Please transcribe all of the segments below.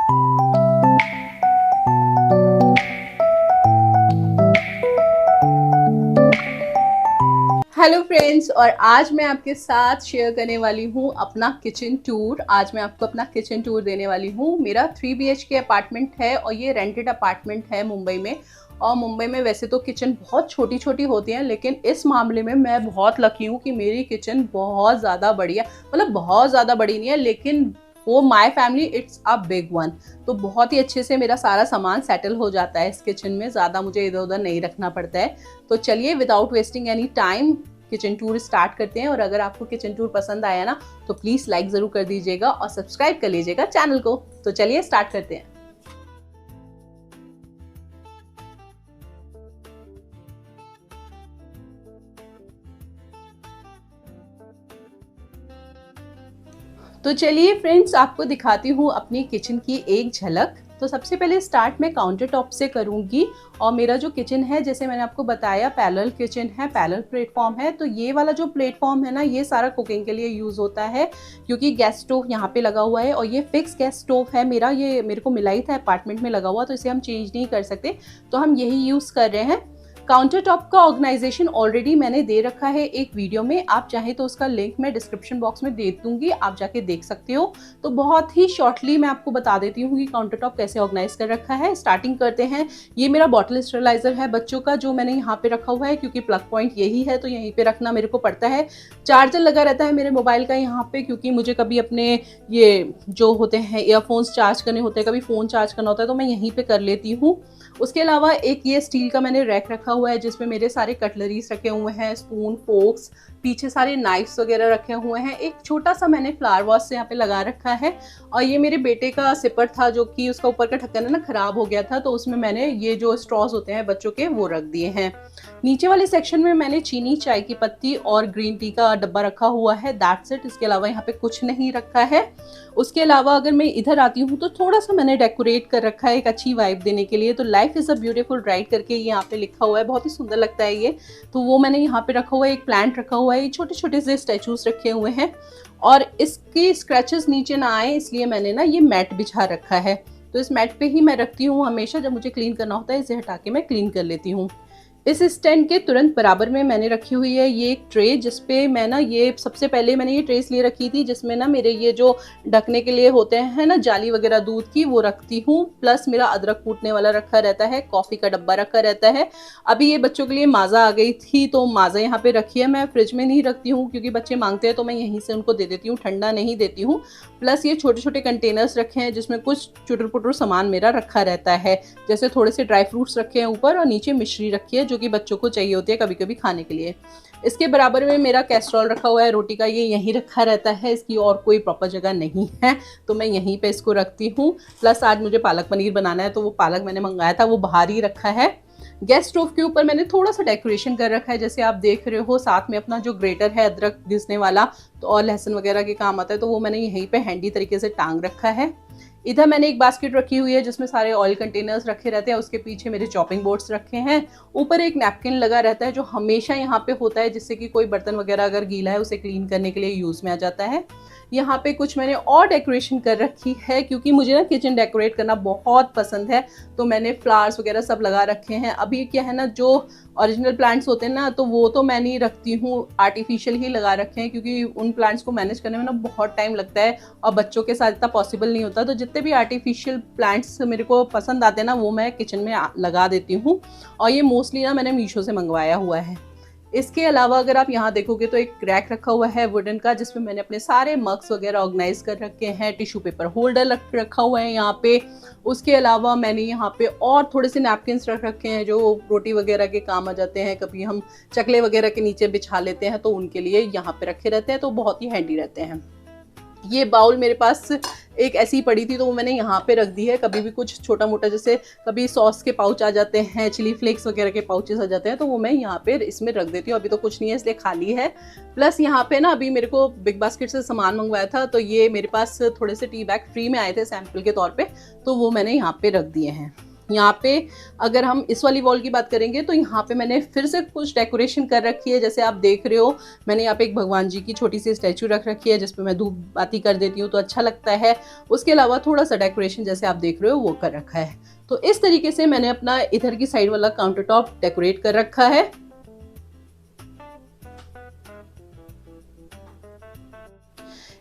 Hello friends, और आज मैं आपके साथ शेयर करने वाली हूँ अपना किचन टूर। आज मैं आपको अपना किचन टूर देने वाली हूँ। मेरा 3 BHK अपार्टमेंट है और ये रेंटेड अपार्टमेंट है मुंबई में। और मुंबई में वैसे तो किचन बहुत छोटी छोटी होती हैं, लेकिन इस मामले में मैं बहुत लकी हूँ कि मेरी किचन बहुत ज़्यादा बड़ी है। मतलब बहुत ज़्यादा बड़ी नहीं है, लेकिन वो my family it's a big one. तो बहुत ही अच्छे से मेरा सारा सामान सेटल हो जाता है इस किचन में, ज़्यादा मुझे इधर उधर नहीं रखना पड़ता है। तो चलिए without wasting any time kitchen tour start करते हैं। और अगर आपको किचन टूर पसंद आया ना तो प्लीज़ लाइक ज़रूर कर दीजिएगा और सब्सक्राइब कर लीजिएगा चैनल को। तो चलिए स्टार्ट करते हैं। तो चलिए फ्रेंड्स, आपको दिखाती हूँ अपनी किचन की एक झलक। तो सबसे पहले स्टार्ट मैं काउंटर टॉप से करूँगी। और मेरा जो किचन है, जैसे मैंने आपको बताया, पैरेलल किचन है, पैरेलल प्लेटफॉर्म है। तो ये वाला जो प्लेटफॉर्म है ना, ये सारा कुकिंग के लिए यूज़ होता है, क्योंकि गैस स्टोव यहाँ पे लगा हुआ है। और ये फिक्स गैस स्टोव है मेरा, ये मेरे को मिला ही था अपार्टमेंट में लगा हुआ, तो इसे हम चेंज नहीं कर सकते, तो हम यही यूज़ कर रहे हैं। काउंटर टॉप का ऑर्गेनाइजेशन ऑलरेडी मैंने दे रखा है एक वीडियो में, आप चाहें तो उसका लिंक मैं डिस्क्रिप्शन बॉक्स में दे दूंगी, आप जाके देख सकते हो। तो बहुत ही शॉर्टली मैं आपको बता देती हूँ कि काउंटर टॉप कैसे ऑर्गेनाइज कर रखा है। स्टार्टिंग करते हैं। ये मेरा बॉटल स्टेरिलाइजर है बच्चों का, जो मैंने यहाँ पे रखा हुआ है, क्योंकि प्लग पॉइंट यही है तो यहीं पे रखना मेरे को पड़ता है। चार्जर लगा रहता है मेरे मोबाइल का यहाँ पे, क्योंकि मुझे कभी अपने ये जो होते हैं ईयरफोन्स चार्ज करने होते हैं, कभी फ़ोन चार्ज करना होता है, तो मैं यहीं पे कर लेती हूँ। उसके अलावा एक ये स्टील का मैंने रैक रखा हुआ है, जिसमें मेरे सारे कटलरीज रखे हुए हैं, स्पून, फोक्स, पीछे सारे नाइफ्स वगैरह रखे हुए हैं। एक छोटा सा मैंने फ्लावर वॉश से यहाँ पे लगा रखा है। और ये मेरे बेटे का सिपर था, जो कि उसका ऊपर का ढक्कन है ना खराब हो गया था, तो उसमें मैंने ये जो स्ट्रॉज होते हैं बच्चों के, वो रख दिए हैं। नीचे वाले सेक्शन में मैंने चीनी, चाय की पत्ती और ग्रीन टी का डब्बा रखा हुआ है, दैट्स इट। इसके अलावा यहाँ पे कुछ नहीं रखा है। उसके अलावा अगर मैं इधर आती हूँ तो थोड़ा सा मैंने डेकोरेट कर रखा है एक अच्छी वाइब देने के लिए। तो life is a beautiful ride करके यहाँ पे लिखा हुआ है, बहुत ही सुंदर लगता है ये। तो वो मैंने यहाँ पे रखा हुआ है। एक प्लांट रखा हुआ है, ये छोटे छोटे से स्टैचूज रखे हुए हैं, और इसके स्क्रैचेस नीचे ना आए इसलिए मैंने ना ये मैट बिछा रखा है। तो इस मैट पे ही मैं रखती हूँ हमेशा, जब मुझे क्लीन करना होता है इसे हटा के मैं क्लीन कर लेती हूँ। इस स्टैंड के तुरंत बराबर में मैंने रखी हुई है ये एक ट्रे, जिसपे मैं ना, ये सबसे पहले मैंने ये ट्रे इसलिए रखी थी जिसमें ना मेरे ये जो ढकने के लिए होते हैं ना जाली वगैरह दूध की, वो रखती हूँ। प्लस मेरा अदरक कूटने वाला रखा रहता है, कॉफ़ी का डब्बा रखा रहता है। अभी ये बच्चों के लिए माज़ा आ गई थी, तो माज़ा यहाँ पे रखी है। मैं फ्रिज में नहीं रखती हूँ, क्योंकि बच्चे मांगते हैं तो मैं यहीं से उनको दे देती हूँ, ठंडा नहीं देती हूँ। प्लस ये छोटे छोटे कंटेनर्स रखे हैं, जिसमें कुछ चुटर पुटर सामान मेरा रखा रहता है, जैसे थोड़े से ड्राई फ्रूट्स रखे हैं ऊपर, और नीचे मिश्री रखी है, जो कि बच्चों को चाहिए होती है कभी कभी खाने के लिए। इसके बराबर में मेरा कैस्ट्रॉल रखा हुआ है रोटी का, ये यहीं रखा रहता है, इसकी और कोई प्रॉपर जगह नहीं है, तो मैं यहीं पे इसको रखती हूँ। प्लस आज मुझे पालक पनीर बनाना है, तो वो पालक मैंने मंगाया था, वो बाहर ही रखा है। गैस स्टोव के ऊपर मैंने थोड़ा सा डेकोरेशन कर रखा है, जैसे आप देख रहे हो। साथ में अपना जो ग्रेटर है अदरक घिसने वाला, तो और लहसुन वगैरह के काम आता है, तो वो मैंने यहीं पे हैंडी तरीके से टांग रखा है। इधर मैंने एक बास्केट रखी हुई है, जिसमें सारे ऑयल कंटेनर्स रखे रहते हैं। उसके पीछे मेरे चॉपिंग बोर्ड्स रखे हैं। ऊपर एक नैपकिन लगा रहता है, जो हमेशा यहाँ पे होता है, जिससे कि कोई बर्तन वगैरह अगर गीला है उसे क्लीन करने के लिए यूज़ में आ जाता है। यहाँ पे कुछ मैंने और डेकोरेशन कर रखी है, क्योंकि मुझे ना किचन डेकोरेट करना बहुत पसंद है, तो मैंने फ्लावर्स वगैरह सब लगा रखे हैं। अभी क्या है ना, जो ओरिजिनल प्लांट्स होते हैं ना, तो वो तो मैं नहीं रखती हूँ, आर्टिफिशियल ही लगा रखे हैं, क्योंकि उन प्लांट्स को मैनेज करने में ना बहुत टाइम लगता है, और बच्चों के साथ इतना पॉसिबल नहीं होता। तो जितने भी आर्टिफिशियल प्लांट्स मेरे को पसंद आते हैं ना, वो मैं किचन में लगा देती हूँ। और ये मोस्टली ना मैंने मीशो से मंगवाया हुआ है। इसके अलावा अगर आप यहाँ देखोगे तो एक रैक रखा हुआ है वुडन का, जिसमें मैंने अपने सारे मग्स वगैरह ऑर्गेनाइज कर रखे हैं। टिश्यू पेपर होल्डर रखा हुआ है यहाँ पे। उसके अलावा मैंने यहाँ पे और थोड़े से नैपकिन्स रख रखे हैं, जो रोटी वगैरह के काम आ जाते हैं, कभी हम चकले वगैरह के नीचे बिछा लेते हैं, तो उनके लिए यहाँ पे रखे रहते हैं, तो बहुत ही हैंडी रहते हैं। ये बाउल मेरे पास एक ऐसी पड़ी थी, तो वो मैंने यहाँ पे रख दी है। कभी भी कुछ छोटा मोटा, जैसे कभी सॉस के पाउच आ जाते हैं, चिली फ्लेक्स वगैरह के पाउचेस आ जाते हैं, तो वो मैं यहाँ पे इसमें रख देती हूँ। अभी तो कुछ नहीं है इसलिए खाली है। प्लस यहाँ पे ना अभी मेरे को बिग बास्केट से सामान मंगवाया था, तो ये मेरे पास थोड़े से टी बैग फ्री में आए थे सैम्पल के तौर पर, तो वो मैंने यहाँ पे रख दिए हैं। यहाँ पे अगर हम इस वाली वॉल की बात करेंगे तो यहाँ पे मैंने फिर से कुछ डेकोरेशन कर रखी है। जैसे आप देख रहे हो, मैंने यहाँ पे एक भगवान जी की छोटी सी स्टैचू रख रखी है जिसपे मैं धूप बाती कर देती हूँ तो अच्छा लगता है। उसके अलावा थोड़ा सा डेकोरेशन जैसे आप देख रहे हो वो कर रखा है। तो इस तरीके से मैंने अपना इधर की साइड वाला काउंटर टॉप डेकोरेट कर रखा है।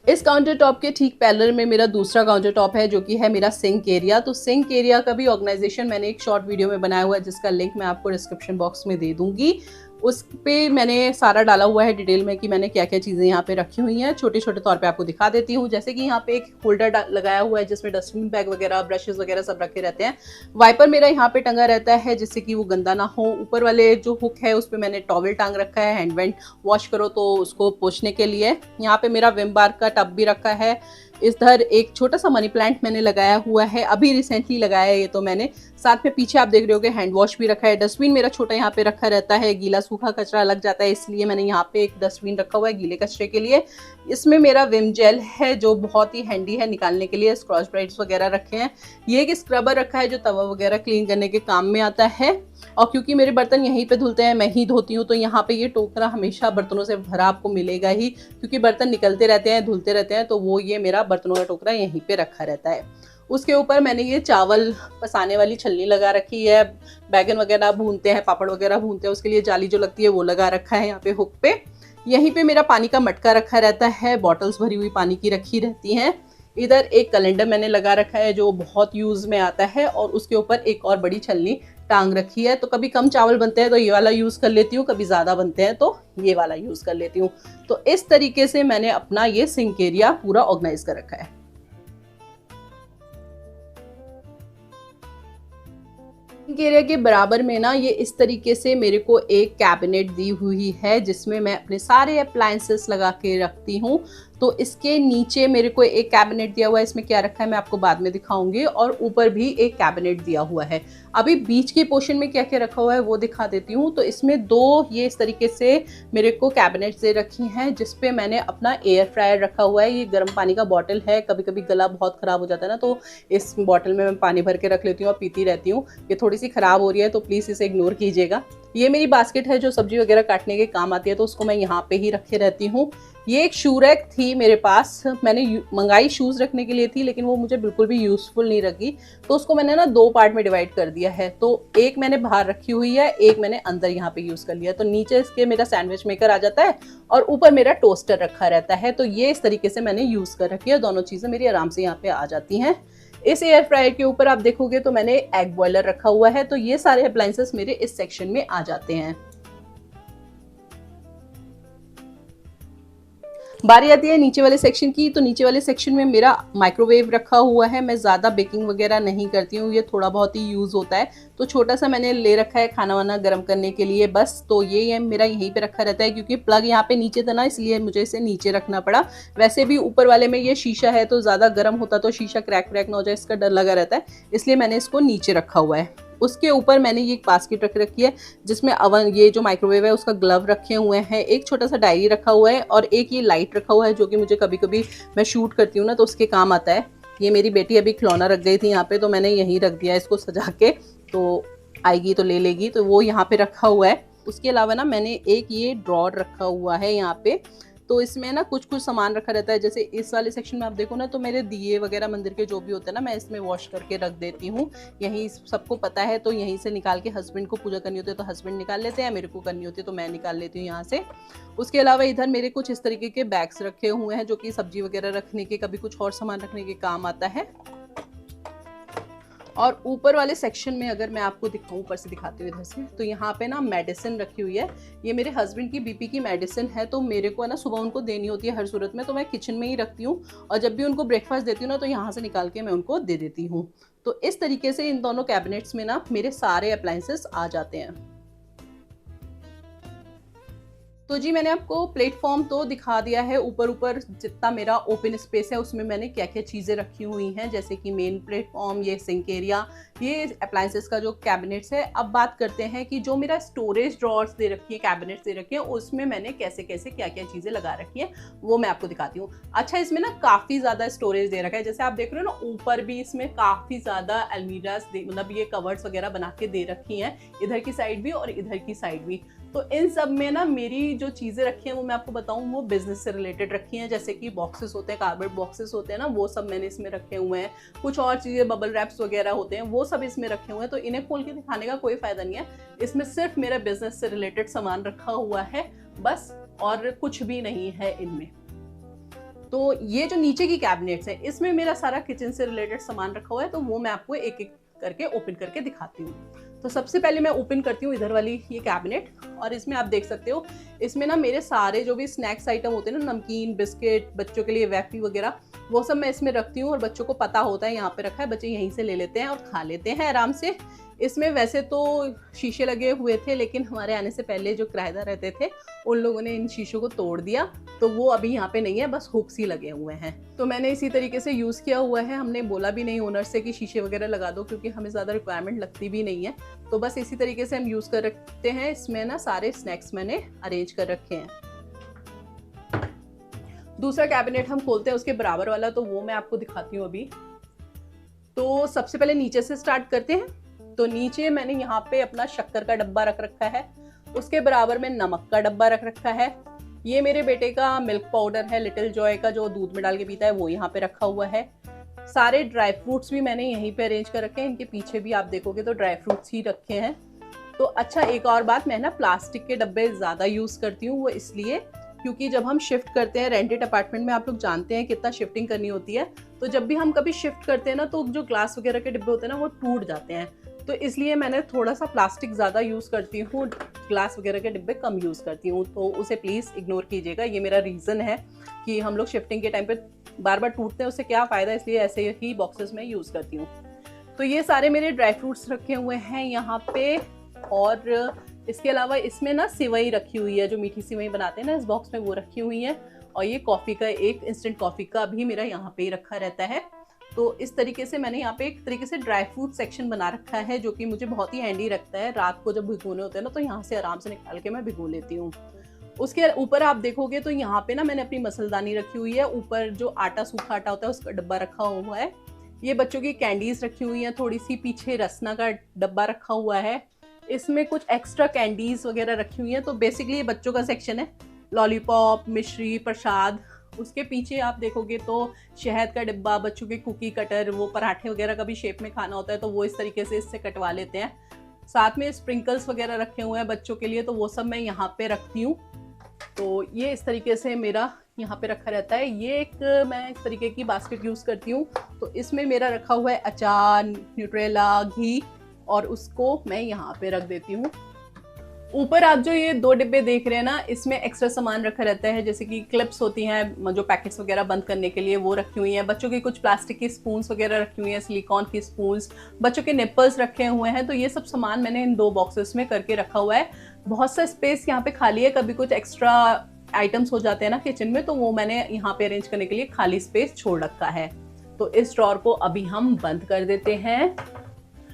इस काउंटर टॉप के ठीक पैरेलल में मेरा दूसरा काउंटर टॉप है जो कि है मेरा सिंक एरिया। तो सिंक एरिया का भी ऑर्गेनाइजेशन मैंने एक शॉर्ट वीडियो में बनाया हुआ है जिसका लिंक मैं आपको डिस्क्रिप्शन बॉक्स में दे दूंगी। उस पे मैंने सारा डाला हुआ है डिटेल में कि मैंने क्या क्या चीज़ें यहाँ पे रखी हुई हैं। छोटे छोटे तौर पे आपको दिखा देती हूँ। जैसे कि यहाँ पे एक होल्डर लगाया हुआ है जिसमें डस्टबिन बैग वगैरह, ब्रशेस वगैरह सब रखे रहते हैं। वाइपर मेरा यहाँ पे टंगा रहता है जिससे कि वो गंदा ना हो। ऊपर वाले जो हुक है उस पर मैंने टॉवल टांग रखा है, हैंड वेंड वॉश करो तो उसको पोंछने के लिए। यहाँ पे मेरा विम बार का टब भी रखा है। इधर एक छोटा सा मनी प्लांट मैंने लगाया हुआ है, अभी रिसेंटली लगाया है ये तो मैंने। साथ में पीछे आप देख रहे हो कि हैंड वॉश भी रखा है। डस्टबिन मेरा छोटा यहाँ पे रखा रहता है, गीला सूखा कचरा लग जाता है इसलिए मैंने यहाँ पे एक डस्टबिन रखा हुआ है गीले कचरे के लिए। इसमें मेरा विम जेल है जो बहुत ही हैंडी है निकालने के लिए। स्क्रॉच ब्राइट्स वगैरह रखे हैं। ये एक स्क्रबर रखा है जो तवा वगैरह क्लीन करने के काम में आता है। और क्योंकि मेरे बर्तन यहीं पे धुलते हैं, मैं ही धोती हूँ, तो यहाँ पे ये टोकरा हमेशा बर्तनों से भरा आपको मिलेगा ही, क्योंकि बर्तन निकलते रहते हैं, धुलते रहते हैं, तो वो ये मेरा बर्तनों का टोकरा यहीं पे रखा रहता है। उसके ऊपर मैंने ये चावल पसाने वाली छलनी लगा रखी है। बैगन वगैरह भूनते हैं, पापड़ वगैरह भूनते हैं, उसके लिए जाली जो लगती है वो लगा रखा है यहाँ पे हुक पे। यहीं पे मेरा पानी का मटका रखा रहता है, बॉटल्स भरी हुई पानी की रखी रहती हैं। इधर एक कैलेंडर मैंने लगा रखा है जो बहुत यूज में आता है, और उसके ऊपर एक और बड़ी छलनी टांग रखी है। तो कभी कम चावल बनते हैं तो ये वाला यूज कर लेती हूँ, कभी ज्यादा बनते हैं तो ये वाला यूज कर लेती हूँ। तो इस तरीके से मैंने अपना ये सिंक एरिया पूरा ऑर्गेनाइज कर रखा है। सिंक एरिया के बराबर में ना ये इस तरीके से मेरे को एक कैबिनेट दी हुई है जिसमें मैं अपने सारे अप्लायंसेस लगा के रखती हूँ। तो इसके नीचे मेरे को एक कैबिनेट दिया हुआ है, इसमें क्या रखा है मैं आपको बाद में दिखाऊंगी, और ऊपर भी एक कैबिनेट दिया हुआ है। अभी बीच के पोर्शन में क्या क्या रखा हुआ है वो दिखा देती हूँ। तो इसमें दो ये इस तरीके से मेरे को कैबिनेट दे रखी हैं जिसपे मैंने अपना एयर फ्रायर रखा हुआ है। ये गर्म पानी का बॉटल है, कभी कभी गला बहुत खराब हो जाता है ना, तो इस बॉटल में मैं पानी भर के रख लेती हूँ और पीती रहती हूँ। ये थोड़ी सी खराब हो रही है तो प्लीज़ इसे इग्नोर कीजिएगा। ये मेरी बास्केट है जो सब्जी वगैरह काटने के काम आती है, तो उसको मैं यहाँ पे ही रखे रहती हूँ। ये एक शू रैक थी मेरे पास, मैंने मंगाई शूज़ रखने के लिए थी, लेकिन वो मुझे बिल्कुल भी यूज़फुल नहीं लगी, तो उसको मैंने ना दो पार्ट में डिवाइड कर दिया है। तो एक मैंने बाहर रखी हुई है, एक मैंने अंदर यहाँ पे यूज़ कर लिया। तो नीचे इसके मेरा सैंडविच मेकर आ जाता है और ऊपर मेरा टोस्टर रखा रहता है। तो ये इस तरीके से मैंने यूज़ कर रखी है, दोनों चीज़ें मेरी आराम से यहाँ पे आ जाती हैं। इस एयर फ्रायर के ऊपर आप देखोगे तो मैंने एग बॉयलर रखा हुआ है। तो ये सारे अप्लायंसेस मेरे इस सेक्शन में आ जाते हैं। बारी आती है नीचे वाले सेक्शन की। तो नीचे वाले सेक्शन में मेरा माइक्रोवेव रखा हुआ है। मैं ज़्यादा बेकिंग वगैरह नहीं करती हूँ, ये थोड़ा बहुत ही यूज़ होता है, तो छोटा सा मैंने ले रखा है खाना वाना गर्म करने के लिए बस। तो ये मेरा यहीं पे रखा रहता है, क्योंकि प्लग यहाँ पे नीचे था ना, इसलिए मुझे इसे नीचे रखना पड़ा। वैसे भी ऊपर वाले में ये शीशा है, तो ज़्यादा गर्म होता तो शीशा क्रैक ना हो जाए, इसका डर लगा रहता है, इसलिए मैंने इसको नीचे रखा हुआ है। उसके ऊपर मैंने ये एक बास्केट रख रखी है जिसमें अवन, ये जो माइक्रोवेव है उसका ग्लव रखे हुए हैं, एक छोटा सा डायरी रखा हुआ है, और एक ये लाइट रखा हुआ है जो कि मुझे कभी कभी मैं शूट करती हूँ ना तो उसके काम आता है। ये मेरी बेटी अभी खिलौना रख गई थी यहाँ पे, तो मैंने यहीं रख दिया इसको सजा के, तो आएगी तो ले लेगी, तो वो यहाँ पे रखा हुआ है। उसके अलावा ना मैंने एक ये ड्रॉर रखा हुआ है यहाँ पे, तो इसमें ना कुछ कुछ सामान रखा रहता है। जैसे इस वाले सेक्शन में आप देखो ना, तो मेरे दिए वगैरह मंदिर के जो भी होते हैं ना, मैं इसमें वॉश करके रख देती हूँ। यहीं सबको पता है, तो यहीं से निकाल के हस्बैंड को पूजा करनी होती है तो हस्बैंड निकाल लेते हैं, मेरे को करनी होती है तो मैं निकाल लेती हूँ यहाँ से। उसके अलावा इधर मेरे कुछ इस तरीके के बैग्स रखे हुए हैं जो कि सब्जी वगैरह रखने के, कभी कुछ और सामान रखने के काम आता है। और ऊपर वाले सेक्शन में अगर मैं आपको दिखाऊं, ऊपर से दिखाती हूँ इधर से, तो यहाँ पे ना मेडिसिन रखी हुई है। ये मेरे हस्बैंड की बीपी की मेडिसिन है, तो मेरे को है ना सुबह उनको देनी होती है हर सूरत में, तो मैं किचन में ही रखती हूँ, और जब भी उनको ब्रेकफास्ट देती हूँ ना तो यहाँ से निकाल के मैं उनको दे देती हूँ। तो इस तरीके से इन दोनों कैबिनेट्स में ना मेरे सारे अप्लायंसेस आ जाते हैं। तो जी मैंने आपको प्लेटफॉर्म तो दिखा दिया है, ऊपर ऊपर जितना मेरा ओपन स्पेस है उसमें मैंने क्या क्या चीज़ें रखी हुई हैं, जैसे कि मेन प्लेटफॉर्म, ये सिंक एरिया, ये अप्लायंसेस का जो कैबिनेट्स है। अब बात करते हैं कि जो मेरा स्टोरेज ड्रॉर्स दे रखी है, कैबिनेट्स दे रखी है, उसमें मैंने कैसे कैसे क्या क्या चीज़ें लगा रखी है वो मैं आपको दिखाती हूँ। अच्छा, इसमें ना काफ़ी ज़्यादा स्टोरेज दे रखा है, जैसे आप देख रहे हो ना ऊपर भी इसमें काफ़ी ज़्यादा अलमीराज मतलब ये कवर्ड्स वगैरह बना के दे रखी हैं, इधर की साइड भी और इधर की साइड भी। तो इन सब में ना मेरी जो चीज़ें रखी हैं वो मैं आपको बताऊं वो बिजनेस से रिलेटेड रखी हैं, जैसे कि बॉक्सेस होते हैं, कार्डबोर्ड बॉक्सेस होते हैं ना, वो सब मैंने इसमें रखे हुए हैं। कुछ और चीज़ें बबल रैप्स वगैरह होते हैं वो सब इसमें रखे हुए हैं, तो इन्हें खोल के दिखाने का कोई फायदा नहीं है। इसमें सिर्फ मेरा बिजनेस से रिलेटेड सामान रखा हुआ है बस, और कुछ भी नहीं है इनमें। तो ये जो नीचे की कैबिनेट्स है इसमें मेरा सारा किचन से रिलेटेड सामान रखा हुआ है, तो वो मैं आपको एक एक करके ओपन करके दिखाती हूँ। तो सबसे पहले मैं ओपन करती हूँ इधर वाली ये कैबिनेट, और इसमें आप देख सकते हो इसमें ना मेरे सारे जो भी स्नैक्स आइटम होते हैं ना, नमकीन, बिस्किट, बच्चों के लिए वैफी वगैरह, वो सब मैं इसमें रखती हूँ। और बच्चों को पता होता है यहाँ पे रखा है, बच्चे यहीं से ले लेते हैं और खा लेते हैं आराम से। इसमें वैसे तो शीशे लगे हुए थे, लेकिन हमारे आने से पहले जो किराएदार रहते थे उन लोगों ने इन शीशों को तोड़ दिया, तो वो अभी यहाँ पे नहीं है, बस हुक्स ही लगे हुए हैं। तो मैंने इसी तरीके से यूज़ किया हुआ है, हमने बोला भी नहीं ओनर से कि शीशे वगैरह लगा दो, क्योंकि हमें ज़्यादा रिक्वायरमेंट लगती भी नहीं है। तो बस इसी तरीके से हम यूज़ कर रखते हैं। इसमें ना सारे स्नैक्स मैंने अरेंज कर रखे हैं। दूसरा कैबिनेट हम खोलते हैं उसके बराबर वाला, तो वो मैं आपको दिखाती हूँ अभी। तो सबसे पहले नीचे से स्टार्ट करते हैं। तो नीचे मैंने यहाँ पे अपना शक्कर का डब्बा रख रखा है, उसके बराबर में नमक का डब्बा रख रखा है। ये मेरे बेटे का मिल्क पाउडर है, लिटिल जॉय का, जो दूध में डाल के पीता है, वो यहाँ पे रखा हुआ है। सारे ड्राई फ्रूट्स भी मैंने यहीं पे अरेंज कर रखे हैं, इनके पीछे भी आप देखोगे तो ड्राई फ्रूट्स ही रखे हैं। तो अच्छा, एक और बात, मैं ना प्लास्टिक के डब्बे ज़्यादा यूज़ करती हूँ, वो इसलिए क्योंकि जब हम शिफ्ट करते हैं रेंटेड अपार्टमेंट में, आप लोग जानते हैं कितना शिफ्टिंग करनी होती है, तो जब भी हम कभी शिफ्ट करते हैं ना, तो जो ग्लास वगैरह के डिब्बे होते हैं ना वो टूट जाते हैं। तो इसलिए मैंने थोड़ा सा प्लास्टिक ज़्यादा यूज़ करती हूँ, ग्लास वगैरह के डिब्बे कम यूज़ करती हूँ, तो उसे प्लीज़ इग्नोर कीजिएगा। ये मेरा रीज़न है कि हम लोग शिफ्टिंग के टाइम पे बार बार टूटते हैं, उससे क्या फ़ायदा, इसलिए ऐसे ही बॉक्सेस में यूज़ करती हूँ। तो ये सारे मेरे ड्राई फ्रूट्स रखे हुए हैं यहाँ पे, और इसके अलावा इसमें ना सिवई रखी हुई है, जो मीठी सिवई बनाते हैं ना इस बॉक्स में, वो रखी हुई है। और ये कॉफ़ी का, एक इंस्टेंट कॉफ़ी का भी मेरा यहाँ पे ही रखा रहता है। तो इस तरीके से मैंने यहाँ पे एक तरीके से ड्राई फ्रूट सेक्शन बना रखा है, जो कि मुझे बहुत ही हैंडी रखता है। रात को जब भिगोने होते हैं ना, तो यहाँ से आराम से निकाल के मैं भिगो लेती हूँ। उसके ऊपर आप देखोगे तो यहाँ पे ना मैंने अपनी मसलदानी रखी हुई है, ऊपर जो आटा, सूखा आटा होता है उसका डब्बा रखा हुआ है। ये बच्चों की कैंडीज रखी हुई हैं थोड़ी सी, पीछे रसना का डब्बा रखा हुआ है, इसमें कुछ एक्स्ट्रा कैंडीज वगैरह रखी हुई हैं। तो बेसिकली ये बच्चों का सेक्शन है, लॉलीपॉप, मिश्री, प्रसाद। उसके पीछे आप देखोगे तो शहद का डिब्बा, बच्चों के कुकी कटर, वो पराठे वगैरह का भी शेप में खाना होता है तो वो इस तरीके से इससे कटवा लेते हैं। साथ में स्प्रिंकल्स वगैरह रखे हुए हैं बच्चों के लिए, तो वो सब मैं यहाँ पे रखती हूँ। तो ये इस तरीके से मेरा यहाँ पे रखा रहता है। ये एक मैं इस तरीके की बास्केट यूज़ करती हूँ, तो इसमें मेरा रखा हुआ है अचार, न्यूट्रेला, घी, और उसको मैं यहाँ पे रख देती हूँ। ऊपर आप जो ये 2 डिब्बे देख रहे हैं ना, इसमें एक्स्ट्रा सामान रखा रहता है, जैसे कि क्लिप्स होती हैं जो पैकेट्स वगैरह बंद करने के लिए, वो रखी हुई हैं। बच्चों की कुछ प्लास्टिक की स्पून्स वगैरह रखी हुई हैं, सिलिकॉन की स्पून्स, बच्चों के निप्पल्स रखे हुए हैं। तो ये सब सामान मैंने इन 2 बॉक्सेस में करके रखा हुआ है। बहुत सा स्पेस यहाँ पे खाली है, कभी कुछ एक्स्ट्रा आइटम्स हो जाते हैं ना किचन में, तो वो मैंने यहाँ पे अरेंज करने के लिए खाली स्पेस छोड़ रखा है। तो इस ड्रॉर को अभी हम बंद कर देते हैं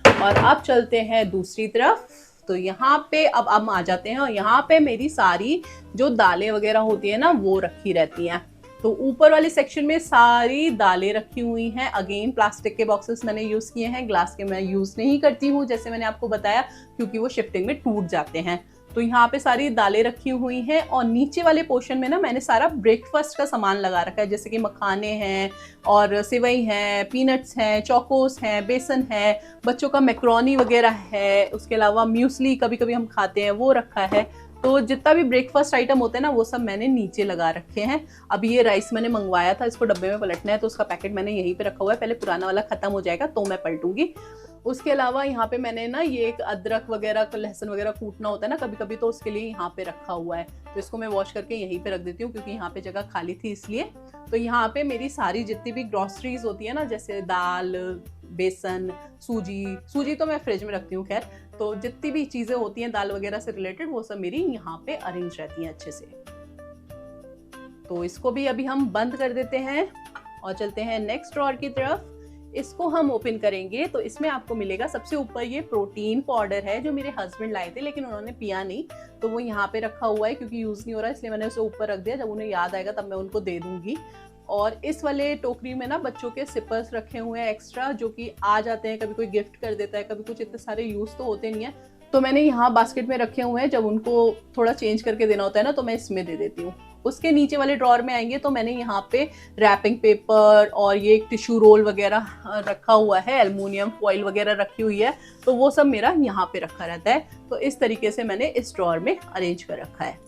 और अब चलते हैं दूसरी तरफ। तो यहाँ पे अब हम आ जाते हैं, और यहाँ पे मेरी सारी जो दालें वगैरह होती है ना वो रखी रहती हैं। तो ऊपर वाले सेक्शन में सारी दालें रखी हुई हैं। अगेन प्लास्टिक के बॉक्सेस मैंने यूज़ किए हैं, ग्लास के मैं यूज़ नहीं करती हूँ, जैसे मैंने आपको बताया, क्योंकि वो शिफ्टिंग में टूट जाते हैं। तो यहाँ पे सारी दालें रखी हुई हैं, और नीचे वाले पोर्शन में ना मैंने सारा ब्रेकफास्ट का सामान लगा रखा है, जैसे कि मखाने हैं और सेवई हैं, पीनट्स हैं, चोकोस हैं, बेसन है, बच्चों का मैक्रोनी वगैरह है, उसके अलावा म्यूसली कभी कभी हम खाते हैं वो रखा है। तो जितना भी ब्रेकफास्ट आइटम होते हैं ना वो सब मैंने नीचे लगा रखे हैं। अब ये राइस मैंने मंगवाया था, इसको डब्बे में पलटना है, तो उसका पैकेट मैंने यहीं पे रखा हुआ है, पहले पुराना वाला खत्म हो जाएगा तो मैं पलटूंगी। उसके अलावा यहाँ पे मैंने ना ये एक अदरक वगैरह, लहसुन वगैरह कूटना होता है ना कभी कभी, तो उसके लिए यहाँ पे रखा हुआ है। तो इसको मैं वॉश करके यहीं पे रख देती हूँ, क्योंकि यहाँ पे जगह खाली थी इसलिए। तो यहाँ पे मेरी सारी जितनी भी ग्रॉसरीज होती है ना, जैसे दाल, बेसन, सूजी तो मैं फ्रिज में रखती हूँ खैर। तो जितनी भी चीज़ें होती हैं दाल वगैरह से रिलेटेड वो सब मेरी यहाँ पे अरेंज रहती हैं अच्छे से। तो इसको भी अभी हम बंद कर देते हैं और चलते हैं नेक्स्ट ड्रॉअर की तरफ। इसको हम ओपन करेंगे तो इसमें आपको मिलेगा सबसे ऊपर ये प्रोटीन पाउडर है जो मेरे हस्बैंड लाए थे लेकिन उन्होंने पिया नहीं, तो वो यहाँ पे रखा हुआ है क्योंकि यूज़ नहीं हो रहा, इसलिए मैंने उसे ऊपर रख दिया। जब उन्हें याद आएगा तब मैं उनको दे दूंगी। और इस वाले टोकरी में ना बच्चों के सिपर्स रखे हुए हैं एक्स्ट्रा, जो कि आ जाते हैं, कभी कोई गिफ्ट कर देता है, कभी कुछ, इतने सारे यूज़ तो होते नहीं है। तो मैंने यहाँ बास्केट में रखे हुए हैं, जब उनको थोड़ा चेंज करके देना होता है ना तो मैं इसमें दे देती हूँ। उसके नीचे वाले ड्रॉअर में आएंगे तो मैंने यहाँ पे रैपिंग पेपर और ये एक टिश्यू रोल वगैरह रखा हुआ है, एल्युमिनियम फॉइल वगैरह रखी हुई है, तो वो सब मेरा यहाँ पे रखा रहता है। तो इस तरीके से मैंने इस ड्रॉअर में अरेंज कर रखा है।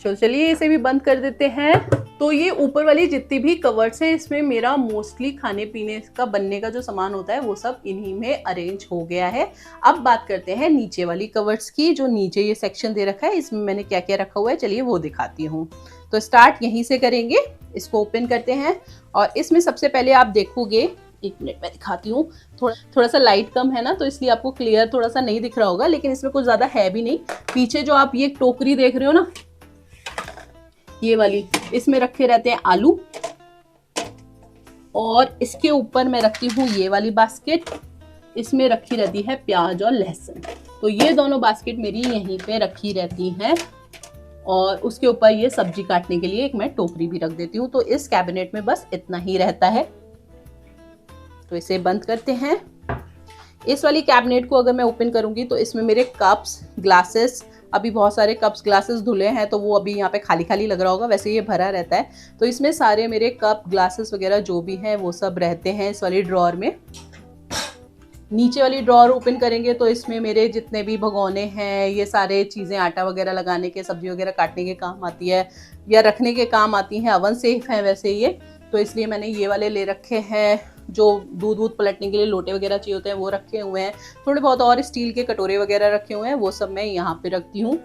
चलिए इसे भी बंद कर देते हैं। तो ये ऊपर वाली जितनी भी कवर्स है इसमें मेरा मोस्टली खाने पीने का बनने का जो सामान होता है वो सब इन्हीं में अरेंज हो गया है। अब बात करते हैं नीचे वाली कवर्स की। जो नीचे ये सेक्शन दे रखा है इसमें मैंने क्या क्या रखा हुआ है, चलिए वो दिखाती हूँ। तो स्टार्ट यहीं से करेंगे, इसको ओपन करते हैं और इसमें सबसे पहले आप देखोगे, एक मिनट में दिखाती हूँ, थोड़ा सा लाइट कम है ना तो इसलिए आपको क्लियर थोड़ा सा नहीं दिख रहा होगा, लेकिन इसमें कुछ ज़्यादा है भी नहीं। पीछे जो आप ये टोकरी देख रहे हो ना, ये वाली, इसमें रखे रहते हैं आलू, और इसके ऊपर मैं रखती हूँ ये वाली बास्केट, इसमें रखी रहती है प्याज और लहसुन। तो ये दोनों बास्केट मेरी यहीं पे रखी रहती हैं और उसके ऊपर ये सब्जी काटने के लिए एक मैं टोकरी भी रख देती हूँ। तो इस कैबिनेट में बस इतना ही रहता है। तो इसे बंद करते हैं। इस वाली कैबिनेट को अगर मैं ओपन करूंगी तो इसमें मेरे कप्स, ग्लासेस, अभी बहुत सारे कप्स ग्लासेस धुले हैं तो वो अभी यहाँ पे खाली खाली लग रहा होगा, वैसे ये भरा रहता है। तो इसमें सारे मेरे कप, ग्लासेस वगैरह जो भी हैं वो सब रहते हैं इस वाली ड्रॉअर में। नीचे वाली ड्रॉअर ओपन करेंगे तो इसमें मेरे जितने भी भगोने हैं, ये सारे चीज़ें आटा वगैरह लगाने के, सब्जी वगैरह काटने के काम आती है या रखने के काम आती हैं। अवन सेफ है वैसे ये, तो इसलिए मैंने ये वाले ले रखे हैं। जो दूध पलटने के लिए लोटे वगैरह चाहिए होते हैं वो रखे हुए हैं। थोड़े बहुत और स्टील के कटोरे वगैरह रखे हुए हैं, वो सब मैं यहाँ पे रखती हूँ।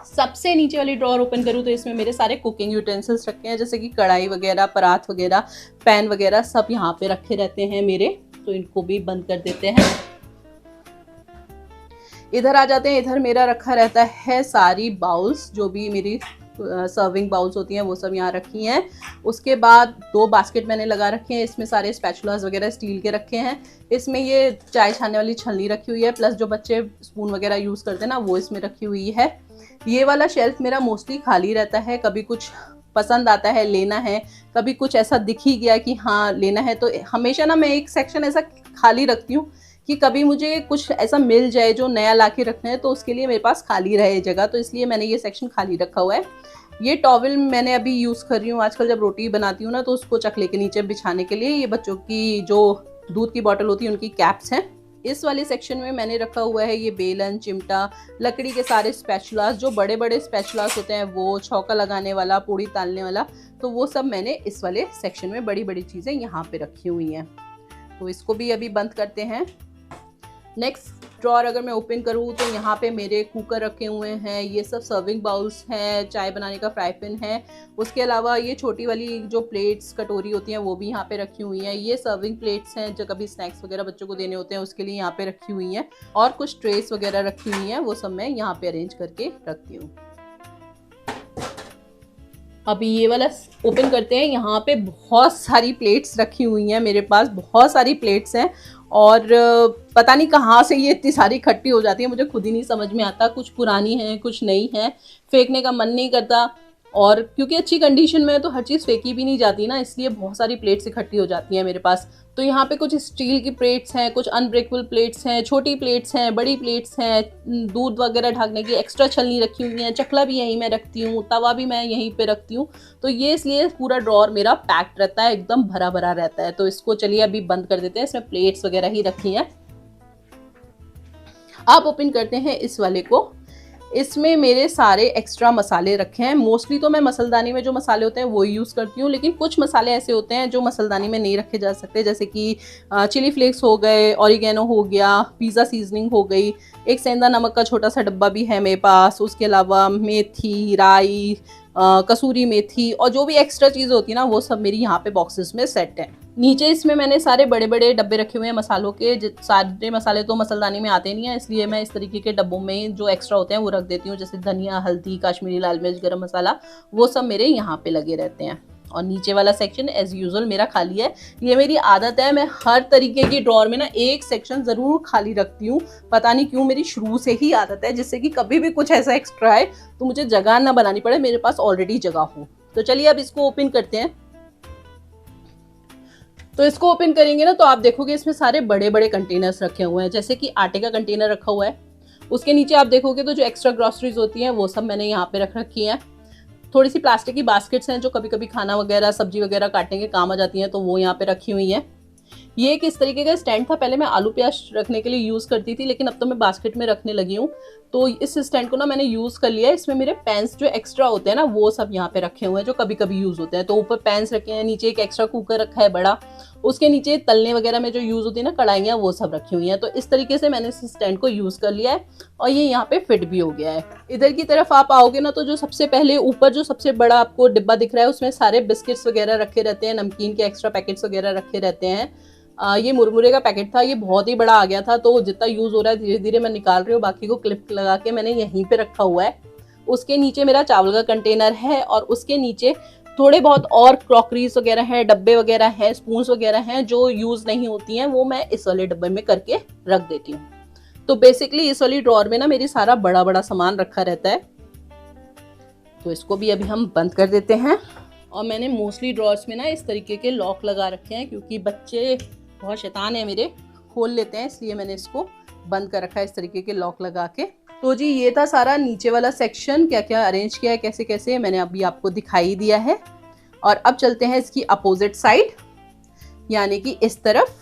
सबसे नीचे वाली ड्रॉअर ओपन करूँ तो इसमें मेरे सारे कुकिंग यूटेंसिल्स रखे हैं, जैसे कि कढ़ाई वगैरह, परात वगैरह, पैन वगैरह सब यहाँ पे रखे रहते हैं मेरे। तो इनको भी बंद कर देते हैं। इधर आ जाते हैं। इधर मेरा रखा रहता है सारी बाउल्स, जो भी मेरी सर्विंग बाउल्स होती हैं वो सब यहाँ रखी हैं। उसके बाद 2 बास्केट मैंने लगा रखे हैं, इसमें सारे स्पैचुलास वगैरह स्टील के रखे हैं। इसमें ये चाय छानने वाली छलनी रखी हुई है, प्लस जो बच्चे स्पून वगैरह यूज़ करते हैं ना वो इसमें रखी हुई है। ये वाला शेल्फ मेरा मोस्टली खाली रहता है, कभी कुछ पसंद आता है लेना है, कभी कुछ ऐसा दिख ही गया कि हाँ लेना है, तो हमेशा ना मैं एक सेक्शन ऐसा खाली रखती हूँ कि कभी मुझे कुछ ऐसा मिल जाए जो नया ला के रखना है तो उसके लिए मेरे पास खाली रहे जगह, तो इसलिए मैंने ये सेक्शन खाली रखा हुआ है। ये टॉवल मैंने अभी यूज़ कर रही हूँ आजकल, जब रोटी बनाती हूँ ना तो उसको चकले के नीचे बिछाने के लिए। ये बच्चों की जो दूध की बॉटल होती है उनकी कैप्स हैं। इस वाले सेक्शन में मैंने रखा हुआ है ये बेलन, चिमटा, लकड़ी के सारे स्पैचुलास, जो बड़े बड़े स्पैचुलास होते हैं वो, छौंका लगाने वाला, पूड़ी तालने वाला, तो वो सब मैंने इस वाले सेक्शन में बड़ी बड़ी चीज़ें यहाँ पे रखी हुई हैं। तो इसको भी अभी बंद करते हैं। नेक्स्ट ड्रॉअर अगर मैं ओपन करूँ तो यहाँ पे मेरे कुकर रखे हुए हैं, ये सब सर्विंग बाउल्स हैं, चाय बनाने का फ्राई पैन है। उसके अलावा ये छोटी वाली जो प्लेट्स, कटोरी होती हैं वो भी यहाँ पे रखी हुई हैं। ये सर्विंग प्लेट्स हैं जो कभी स्नैक्स वगैरह बच्चों को देने होते हैं उसके लिए यहाँ पे रखी हुई हैं। और कुछ ट्रेस वगैरह रखी हुई हैं, वो सब मैं यहाँ पे अरेंज करके रखती हूँ। अभी ये वाला ओपन करते हैं। यहाँ पे बहुत सारी प्लेट्स रखी हुई हैं, मेरे पास बहुत सारी प्लेट्स हैं और पता नहीं कहाँ से ये इतनी सारी इकट्ठी हो जाती है, मुझे खुद ही नहीं समझ में आता। कुछ पुरानी है, कुछ नई है, फेंकने का मन नहीं करता, और क्योंकि अच्छी कंडीशन में है तो हर चीज़ फेंकी भी नहीं जाती ना, इसलिए बहुत सारी प्लेट्स इकट्ठी हो जाती हैं मेरे पास। तो यहाँ पे कुछ स्टील की प्लेट्स हैं, कुछ अनब्रेकेबल प्लेट्स हैं, छोटी प्लेट्स हैं, बड़ी प्लेट्स हैं, दूध वगैरह ढकने की एक्स्ट्रा छलनी रखी हुई है, चकला भी यहीं मैं रखती हूँ, तवा भी मैं यहीं पे रखती हूँ। तो ये इसलिए पूरा ड्रॉअर मेरा पैक्ड रहता है, एकदम भरा भरा रहता है। तो इसको चलिए अभी बंद कर देते हैं, इसमें प्लेट्स वगैरह ही रखी हैं। अब ओपन करते हैं इस वाले को। इसमें मेरे सारे एक्स्ट्रा मसाले रखे हैं। मोस्टली तो मैं मसालदानी में जो मसाले होते हैं वो यूज़ करती हूँ, लेकिन कुछ मसाले ऐसे होते हैं जो मसालदानी में नहीं रखे जा सकते, जैसे कि चिली फ्लेक्स हो गए, ऑरिगेनो हो गया, पिज़्ज़ा सीजनिंग हो गई, एक सेंधा नमक का छोटा सा डब्बा भी है मेरे पास, उसके अलावा मेथी, राई, कसूरी मेथी और जो भी एक्स्ट्रा चीज़ होती है ना वो सब मेरी यहाँ पे बॉक्सेस में सेट है। नीचे इसमें मैंने सारे बड़े बड़े डब्बे रखे हुए हैं मसालों के। सारे मसाले तो मसालदानी में आते नहीं है, इसलिए मैं इस तरीके के डब्बों में जो एक्स्ट्रा होते हैं वो रख देती हूँ। जैसे धनिया, हल्दी, काश्मीरी लाल मिर्च, गरम मसाला, वो सब मेरे यहाँ पे लगे रहते हैं। और नीचे वाला सेक्शन एज यूजुअल मेरा खाली है। ये मेरी आदत है, मैं हर तरीके की ड्रॉअर में ना एक सेक्शन ज़रूर खाली रखती हूँ। पता नहीं क्यों, मेरी शुरू से ही आदत है, जिससे कि कभी भी कुछ ऐसा एक्स्ट्रा है तो मुझे जगह ना बनानी पड़े, मेरे पास ऑलरेडी जगह हो। तो चलिए अब इसको ओपन करते हैं। तो इसको ओपन करेंगे ना तो आप देखोगे इसमें सारे बड़े बड़े कंटेनर्स रखे हुए हैं। जैसे कि आटे का कंटेनर रखा हुआ है, उसके नीचे आप देखोगे तो जो एक्स्ट्रा ग्रॉसरीज होती हैं वो सब मैंने यहाँ पे रख रखी हैं। थोड़ी सी प्लास्टिक की बास्केट्स हैं जो कभी कभी खाना वगैरह, सब्जी वगैरह काटने के काम आ जाती हैं, तो वो यहाँ पे रखी हुई हैं। ये एक इस तरीके का स्टैंड था, पहले मैं आलू प्याज रखने के लिए यूज़ करती थी, लेकिन अब तो मैं बास्केट में रखने लगी हूँ। तो इस स्टैंड को ना मैंने यूज़ कर लिया है। इसमें मेरे पेन्स जो एक्स्ट्रा होते हैं ना वो सब यहाँ पे रखे हुए हैं, जो कभी कभी यूज़ होते हैं। तो ऊपर पेन्स रखे हैं, नीचे एक एक्स्ट्रा कुकर रखा है बड़ा, उसके नीचे तलने वगैरह में जो यूज़ होती है ना कढ़ाइयाँ, वो सब रखी हुई हैं। तो इस तरीके से मैंने इस स्टैंड को यूज़ कर लिया है और ये यहाँ पे फिट भी हो गया है। इधर की तरफ आप आओगे ना तो जो सबसे पहले ऊपर जो सबसे बड़ा आपको डिब्बा दिख रहा है उसमें सारे बिस्किट्स वगैरह रखे रहते हैं, नमकीन के एक्स्ट्रा पैकेट्स वगैरह रखे रहते हैं। ये मुरमुरे का पैकेट था, ये बहुत ही बड़ा आ गया था, तो जितना यूज़ हो रहा है धीरे धीरे मैं निकाल रही हूँ। बाकी को क्लिप लगा के मैंने यहीं पे रखा हुआ है। उसके नीचे मेरा चावल का कंटेनर है और उसके नीचे थोड़े बहुत और क्रॉकरीज वगैरह हैं, डब्बे वगैरह हैं, स्पून्स वगैरह हैं जो यूज़ नहीं होती हैं, वो मैं इस वाले डब्बे में करके रख देती हूँ। तो बेसिकली इस वाली ड्रॉअर में ना मेरी सारा बड़ा बड़ा सामान रखा रहता है। तो इसको भी अभी हम बंद कर देते हैं। और मैंने मोस्टली ड्रॉअर्स में ना इस तरीके के लॉक लगा रखे हैं, क्योंकि बच्चे बहुत शैतान है मेरे, खोल लेते हैं, इसलिए मैंने इसको बंद कर रखा है इस तरीके के लॉक लगा के। तो जी ये था सारा नीचे वाला सेक्शन, क्या क्या अरेंज किया है, कैसे कैसे मैंने अभी आपको दिखाई दिया है। और अब चलते हैं इसकी अपोजिट साइड, यानी कि इस तरफ।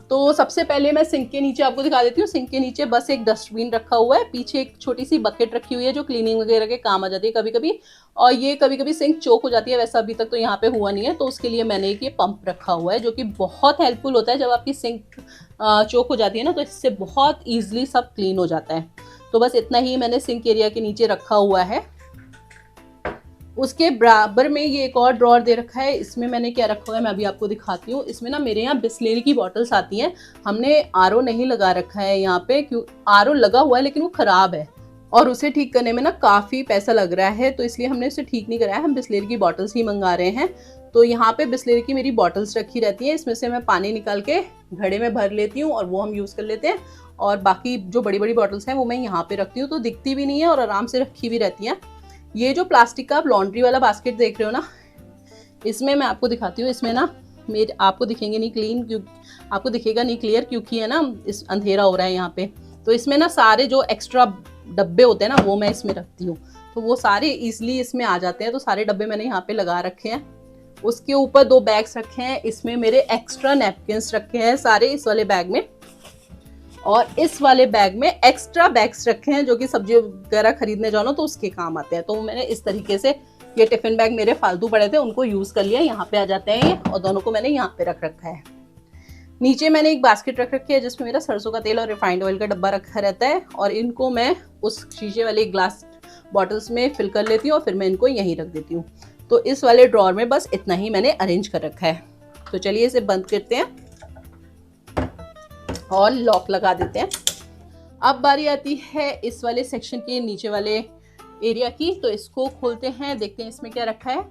तो सबसे पहले मैं सिंक के नीचे आपको दिखा देती हूँ। सिंक के नीचे बस एक डस्टबिन रखा हुआ है, पीछे एक छोटी सी बकेट रखी हुई है जो क्लीनिंग वगैरह के काम आ जाती है कभी कभी। और ये कभी कभी सिंक चोक हो जाती है, वैसा अभी तक तो यहाँ पे हुआ नहीं है, तो उसके लिए मैंने एक ये पंप रखा हुआ है जो कि बहुत हेल्पफुल होता है। जब आपकी सिंक चोक हो जाती है ना तो इससे बहुत ईजिली सब क्लीन हो जाता है। तो बस इतना ही मैंने सिंक एरिया के नीचे रखा हुआ है। उसके बराबर में ये एक और ड्रॉअर दे रखा है, इसमें मैंने क्या रखा हुआ है मैं अभी आपको दिखाती हूँ। इसमें ना मेरे यहाँ बिस्लेरी की बॉटल्स आती हैं। हमने आरओ नहीं लगा रखा है यहाँ पे, क्यों आरओ लगा हुआ है लेकिन वो ख़राब है और उसे ठीक करने में ना काफ़ी पैसा लग रहा है, तो इसलिए हमने उसे ठीक नहीं कराया। हम बिस्लेरी की बॉटल्स ही मंगा रहे हैं। तो यहाँ पे बिस्लेरी की मेरी बॉटल्स रखी रहती हैं, इसमें से मैं पानी निकाल के घड़े में भर लेती हूँ और वो हम यूज़ कर लेते हैं। और बाकी जो बड़ी बड़ी बॉटल्स हैं वो मैं यहाँ पे रखती हूँ, तो दिखती भी नहीं है और आराम से रखी भी रहती हैं। ये जो प्लास्टिक का आप लॉन्ड्री वाला बास्केट देख रहे हो ना, इसमें मैं आपको दिखाती हूँ। इसमें ना मेरे आपको दिखेंगे नहीं क्लीन, क्योंकि आपको दिखेगा नहीं क्लियर, क्योंकि है ना इस अंधेरा हो रहा है यहाँ पे। तो इसमें ना सारे जो एक्स्ट्रा डब्बे होते हैं ना वो मैं इसमें रखती हूँ, तो वो सारे ईजिली इसमें आ जाते हैं। तो सारे डब्बे मैंने यहाँ पे लगा रखे हैं। उसके ऊपर 2 बैग्स रखे हैं, इसमें मेरे एक्स्ट्रा नैपकिन्स रखे हैं सारे इस वाले बैग में, और इस वाले बैग में एक्स्ट्रा बैग्स रखे हैं जो कि सब्जी वगैरह खरीदने जाओ ना तो उसके काम आते हैं। तो मैंने इस तरीके से ये टिफिन बैग मेरे फालतू पड़े थे उनको यूज़ कर लिया, यहाँ पे आ जाते हैं ये, और दोनों को मैंने यहाँ पे रख रखा है। नीचे मैंने एक बास्केट रख रखी है जिसमें मेरा सरसों का तेल और रिफाइंड ऑयल का डब्बा रखा रहता है, और इनको मैं उस शीशे वाले ग्लास बॉटल्स में फिल कर लेती हूँ और फिर मैं इनको यहीं रख देती हूँ। तो इस वाले ड्रॉअर में बस इतना ही मैंने अरेंज कर रखा है। तो चलिए इसे बंद करते हैं और लॉक लगा देते हैं। अब बारी आती है इस वाले सेक्शन के नीचे वाले एरिया की, तो इसको खोलते हैं, देखते हैं इसमें क्या रखा है।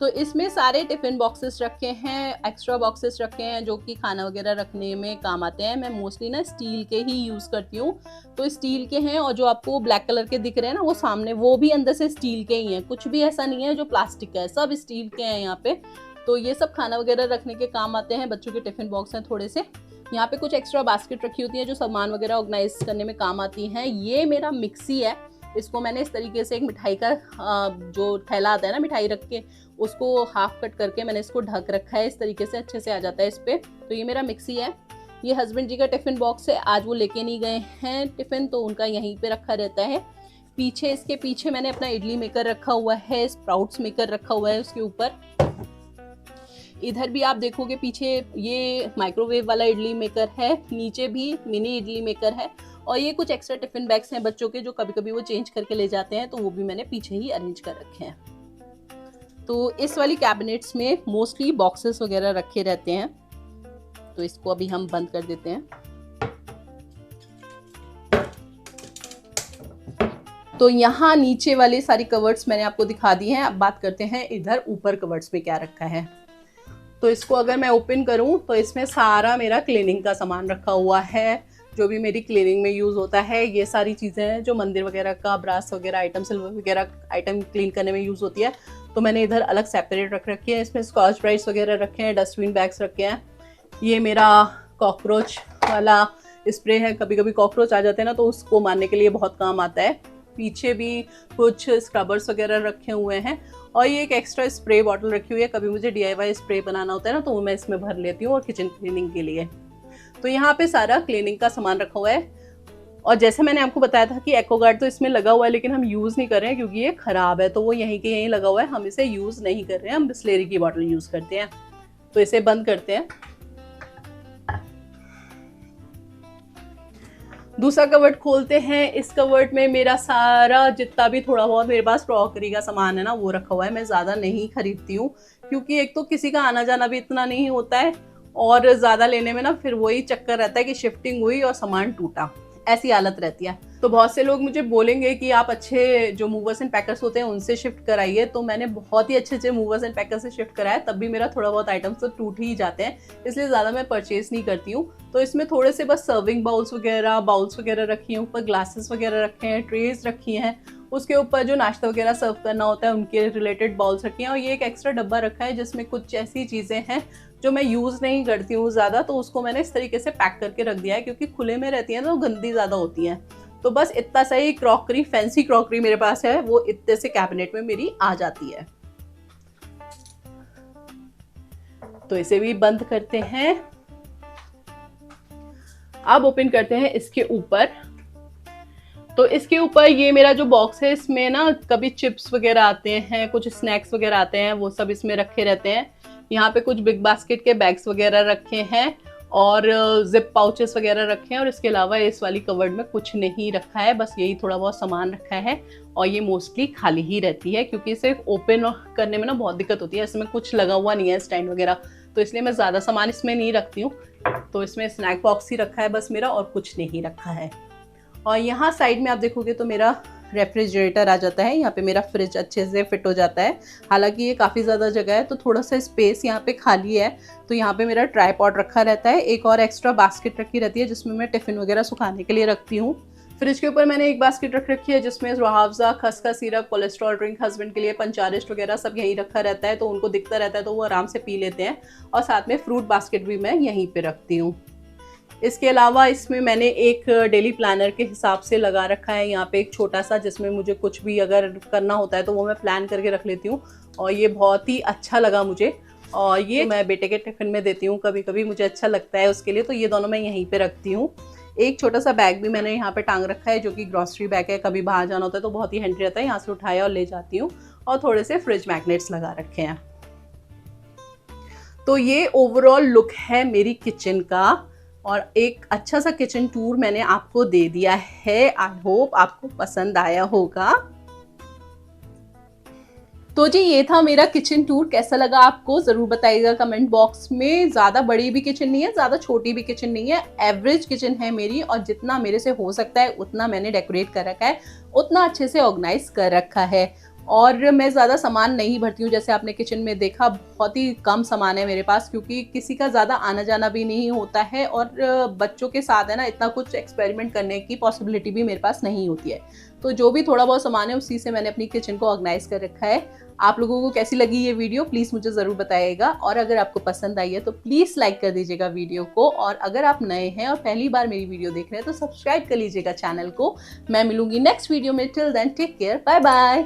तो इसमें सारे टिफ़िन बॉक्सेस रखे हैं, एक्स्ट्रा बॉक्सेस रखे हैं जो कि खाना वगैरह रखने में काम आते हैं। मैं मोस्टली ना स्टील के ही यूज़ करती हूँ, तो स्टील के हैं। और जो आपको ब्लैक कलर के दिख रहे हैं ना वो सामने, वो भी अंदर से स्टील के ही हैं, कुछ भी ऐसा नहीं है जो प्लास्टिक का है, सब स्टील के हैं यहाँ पे। तो ये सब खाना वगैरह रखने के काम आते हैं। बच्चों के टिफ़िन बॉक्स हैं थोड़े से। यहाँ पे कुछ एक्स्ट्रा बास्केट रखी होती है जो सामान वगैरह ऑर्गेनाइज करने में काम आती हैं। ये मेरा मिक्सी है, इसको मैंने इस तरीके से एक मिठाई का जो थैला आता है ना मिठाई रख के, उसको हाफ कट करके मैंने इसको ढक रखा है, इस तरीके से अच्छे से आ जाता है इस पर। तो ये मेरा मिक्सी है। ये हस्बैंड जी का टिफ़िन बॉक्स है, आज वो लेके नहीं गए हैं टिफ़िन, तो उनका यहीं पे रखा रहता है। पीछे इसके पीछे मैंने अपना इडली मेकर रखा हुआ है, स्प्राउट्स मेकर रखा हुआ है उसके ऊपर। इधर भी आप देखोगे पीछे ये माइक्रोवेव वाला इडली मेकर है, नीचे भी मिनी इडली मेकर है, और ये कुछ एक्स्ट्रा टिफिन बैग्स हैं बच्चों के जो कभी कभी वो चेंज करके ले जाते हैं, तो वो भी मैंने पीछे ही अरेंज कर रखे हैं। तो इस वाली कैबिनेट्स में मोस्टली बॉक्सेस वगैरह रखे रहते हैं, तो इसको अभी हम बंद कर देते हैं। तो यहाँ नीचे वाले सारी कवर्ड्स मैंने आपको दिखा दी हैं। अब बात करते हैं इधर ऊपर कवर्ड्स में क्या रखा है। तो इसको अगर मैं ओपन करूँ तो इसमें सारा मेरा क्लीनिंग का सामान रखा हुआ है, जो भी मेरी क्लीनिंग में यूज़ होता है। ये सारी चीज़ें हैं जो मंदिर वगैरह का ब्रास वगैरह आइटम, सिल्वर वगैरह आइटम क्लीन करने में यूज़ होती है, तो मैंने इधर अलग सेपरेट रख रखी है। इसमें स्कॉच ब्राइट्स वगैरह रखे हैं, डस्टबिन बैग्स रखे हैं। ये मेरा कॉकरोच वाला स्प्रे है, कभी कभी कॉकरोच आ जाते हैं ना, तो उसको मारने के लिए बहुत काम आता है। पीछे भी कुछ स्क्रबर्स वगैरह रखे हुए हैं, और ये एक एक्स्ट्रा स्प्रे बॉटल रखी हुई है। कभी मुझे DIY स्प्रे बनाना होता है ना, तो वो मैं इसमें भर लेती हूँ और किचन क्लीनिंग के लिए। तो यहाँ पे सारा क्लीनिंग का सामान रखा हुआ है। और जैसे मैंने आपको बताया था कि एक्वागार्ड तो इसमें लगा हुआ है, लेकिन हम यूज़ नहीं कर रहे हैं क्योंकि ये ख़राब है, तो वो यहीं के यहीं लगा हुआ है, हम इसे यूज़ नहीं कर रहे हैं। हम बिस्लेरी की बॉटल यूज़ करते हैं। तो इसे बंद करते हैं। दूसरा कवर्ड खोलते हैं। इस कवर्ड में मेरा सारा जितना भी थोड़ा बहुत मेरे पास क्रॉकरी का सामान है ना, वो रखा हुआ है। मैं ज़्यादा नहीं खरीदती हूँ क्योंकि एक तो किसी का आना जाना भी इतना नहीं होता है, और ज़्यादा लेने में ना फिर वही चक्कर रहता है कि शिफ्टिंग हुई और सामान टूटा, ऐसी हालत रहती है। तो बहुत से लोग मुझे बोलेंगे कि आप अच्छे जो मूवर्स एंड पैकर्स होते हैं उनसे शिफ्ट कराइए। तो मैंने बहुत ही अच्छे मूवर्स एंड पैकर्स से शिफ्ट कराया, तब भी मेरा थोड़ा बहुत आइटम्स तो टूट ही जाते हैं, इसलिए ज़्यादा मैं परचेज नहीं करती हूँ। तो इसमें थोड़े से बस सर्विंग बाउल्स वगैरह रखी हैं, ऊपर ग्लासेस वगैरह रखे हैं, ट्रेज रखी हैं, उसके ऊपर जो नाश्ता वगैरह सर्व करना होता है उनके रिलेटेड बाउल्स रखे हैं। और ये एक एक्स्ट्रा डब्बा रखा है जिसमें कुछ ऐसी चीज़ें हैं जो मैं यूज़ नहीं करती हूँ ज़्यादा, तो उसको मैंने इस तरीके से पैक करके रख दिया है, क्योंकि खुले में रहती हैं तो गंदी ज़्यादा होती हैं। तो बस इतना सही क्रॉकरी, फैंसी क्रॉकरी मेरे पास है, वो इतने से कैबिनेट में मेरी आ जाती है। तो इसे भी बंद करते हैं। अब ओपन करते हैं इसके ऊपर। तो इसके ऊपर ये मेरा जो बॉक्स है, इसमें ना कभी चिप्स वगैरह आते हैं, कुछ स्नैक्स वगैरह आते हैं, वो सब इसमें रखे रहते हैं। यहाँ पे कुछ बिग बास्केट के बैग्स वगैरह रखे हैं, और जिप पाउचेस वगैरह रखे हैं। और इसके अलावा इस वाली कवर्ड में कुछ नहीं रखा है, बस यही थोड़ा बहुत सामान रखा है। और ये मोस्टली खाली ही रहती है क्योंकि इसे ओपन करने में ना बहुत दिक्कत होती है। इसमें कुछ लगा हुआ नहीं है स्टैंड वगैरह, तो इसलिए मैं ज़्यादा सामान इसमें नहीं रखती हूँ। तो इसमें स्नैक बॉक्स ही रखा है बस मेरा, और कुछ नहीं रखा है। और यहाँ साइड में आप देखोगे तो मेरा रेफ्रिजरेटर आ जाता है। यहाँ पे मेरा फ्रिज अच्छे से फिट हो जाता है। हालांकि ये काफ़ी ज़्यादा जगह है, तो थोड़ा सा स्पेस यहाँ पे खाली है, तो यहाँ पे मेरा ट्राइपॉड रखा रहता है। एक और एक्स्ट्रा बास्केट रखी रहती है जिसमें मैं टिफ़िन वगैरह सुखाने के लिए रखती हूँ। फ्रिज के ऊपर मैंने एक बास्केट रख रखी है जिसमें रुआवज़ा, खसखस सिरप, कोलेस्ट्रॉल ड्रिंक, हस्बैंड के लिए पंचारिस्ट वगैरह सब यहीं रखा रहता है, तो उनको दिखता रहता है तो वो आराम से पी लेते हैं। और साथ में फ्रूट बास्केट भी मैं यहीं पे रखती हूँ। इसके अलावा इसमें मैंने एक डेली प्लानर के हिसाब से लगा रखा है यहाँ पे एक छोटा सा, जिसमें मुझे कुछ भी अगर करना होता है तो वो मैं प्लान करके रख लेती हूँ, और ये बहुत ही अच्छा लगा मुझे। और ये मैं बेटे के टिफ़िन में देती हूँ, कभी कभी मुझे अच्छा लगता है उसके लिए, तो ये दोनों मैं यहीं पे रखती हूँ। एक छोटा सा बैग भी मैंने यहाँ पे टांग रखा है जो कि ग्रॉसरी बैग है, कभी बाहर जाना होता है तो बहुत ही हैंडी रहता है, यहाँ से उठाया और ले जाती हूँ। और थोड़े से फ्रिज मैग्नेट्स लगा रखे हैं। तो ये ओवरऑल लुक है मेरी किचन का, और एक अच्छा सा किचन टूर मैंने आपको दे दिया है। आई होप आपको पसंद आया होगा। तो जी ये था मेरा किचन टूर। कैसा लगा आपको ज़रूर बताइएगा कमेंट बॉक्स में। ज़्यादा बड़ी भी किचन नहीं है, ज़्यादा छोटी भी किचन नहीं है, एवरेज किचन है मेरी, और जितना मेरे से हो सकता है उतना मैंने डेकोरेट कर रखा है, उतना अच्छे से ऑर्गेनाइज कर रखा है। और मैं ज़्यादा सामान नहीं भरती हूँ, जैसे आपने किचन में देखा बहुत ही कम सामान है मेरे पास, क्योंकि किसी का ज़्यादा आना जाना भी नहीं होता है, और बच्चों के साथ है ना इतना कुछ एक्सपेरिमेंट करने की पॉसिबिलिटी भी मेरे पास नहीं होती है। तो जो भी थोड़ा बहुत सामान है उसी से मैंने अपनी किचन को ऑर्गेनाइज कर रखा है। आप लोगों को कैसी लगी ये वीडियो प्लीज़ मुझे ज़रूर बताइएगा, और अगर आपको पसंद आई है तो प्लीज़ लाइक कर दीजिएगा वीडियो को, और अगर आप नए हैं और पहली बार मेरी वीडियो देख रहे हैं तो सब्सक्राइब कर लीजिएगा चैनल को। मैं मिलूंगी नेक्स्ट वीडियो में। Till then take care, bye bye.